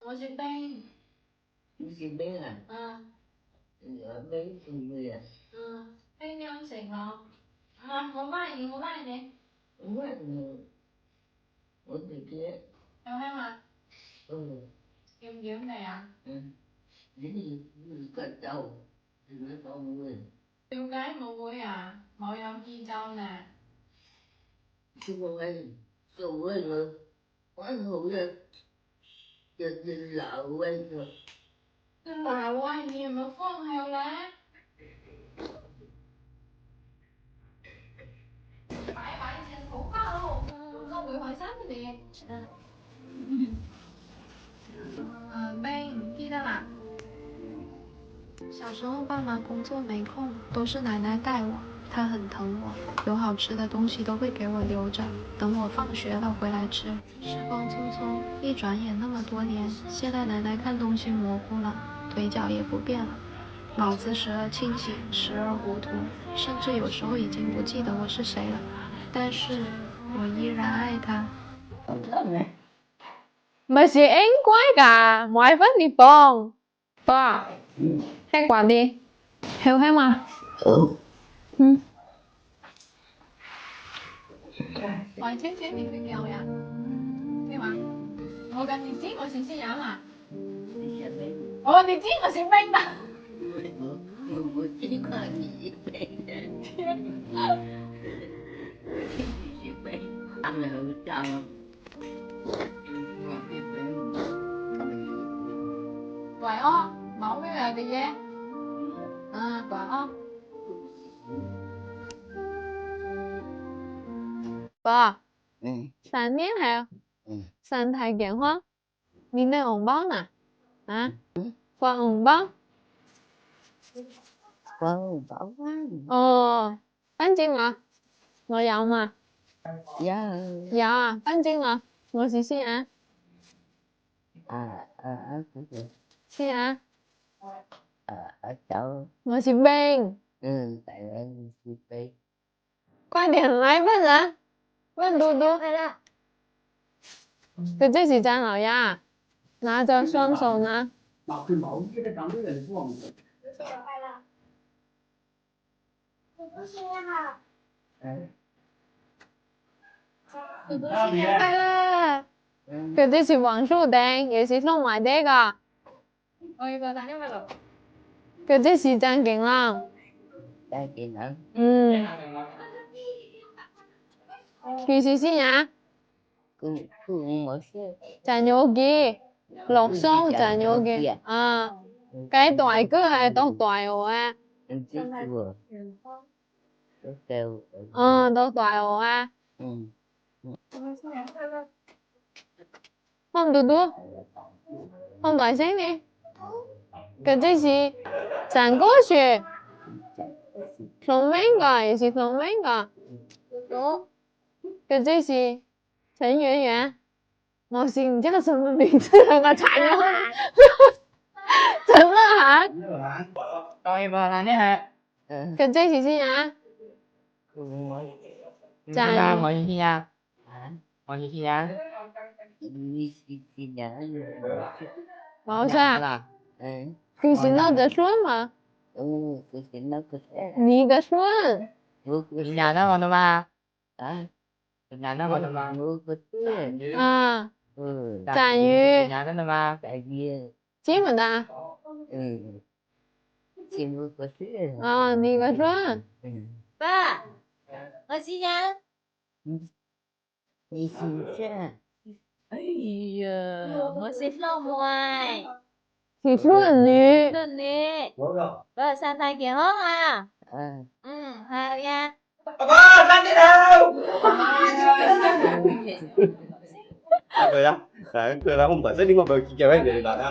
我是冰。你是冰啊？ở đấy cùng người à?冰你好食我。我幫你。Không phải ở người kia.有香嘛？Ừ.要唔要咁嚟啊？Những cất đầu thì nó có người. 點解冇會啊？我有衣裝啊。Chứ không ai dù quên rồi. Quá ngủ rồi. Giờ lỡ quên rồi. Nhưng mà quay nhiều mà con heo lá. Phải trên thủ có luôn. Con bị hỏi sách nè. Ben，记得啦。小时候爸妈工作没空，都是奶奶带我，她很疼我，有好吃的东西都会给我留着，等我放学了回来吃。时光匆匆，一转眼那么多年，现在奶奶看东西模糊了，腿脚也不便了，脑子时而清醒，时而糊涂，甚至有时候已經不記得我是誰了，但是我依然愛她。Masih quái cả, mọi vấn đề bòn. Bò. Hay quả đi. Hiểu hay mà. Hỏi chết chết你邊有呀？咩話？我嘅你知我是先人啊？你知我是冰啊我知道你是冰的。你是冰，ăn là hữu trăng. Vậy ó, mẫu cái là gì vậy? Vậy ó. Bò. 3年后身體健康，你的紅包呢？啊？發紅包？發紅包啊！哦，反正我有嘛？有啊，反正我是先啊。先啊。cháu. 我是冰。tại em是冰。快點來問啊！問嘟嘟。係啦。佢這是張老鴨，拿着雙手拿。快樂！佢這是黃樹頂，也是送埋啲㗎。我要個打電話咯。佢這是張勁郎。張勁郎。佢是先啊？我先。鄭有基，陸松鄭有基啊，cái đoài cứ hay tóc đoài hồ à. Em thích chùa. Tóc kêu. Tóc đoài hồ à. Không được được. Không đoài xíu đi. Cái gì gì? Chẳng có chuyện. Sống mấy cái, chỉ sống mấy cái. Đúng. Cái gì gì?陳圓圓。我是唔知道什麼名字，我查咗。陳樂涵。對吧？嗱，呢係。佢這是先啊？讚。我是先啊。我是先啊。你是先人。冇錯。佢是我的孫嘛？佢是我的孫。你的孫。nhà nó còn đâu mà? Nhà nó còn đâu mà? Trạng Yu. Nhà nó đâu mà? Chí mà ta? Chị mua của sữa. Ni có sữa. Ba, ở gì nha? Chị xin sữa. Ây da, ở xin lo ngoài. Chị sữa nè. Sữa nè. Ba sang tay kìa hả ha? Hai nha. Ba, sang đi đâu? Cười á? Cười là không phải sẽ đi qua bờ kia vậy để lại á.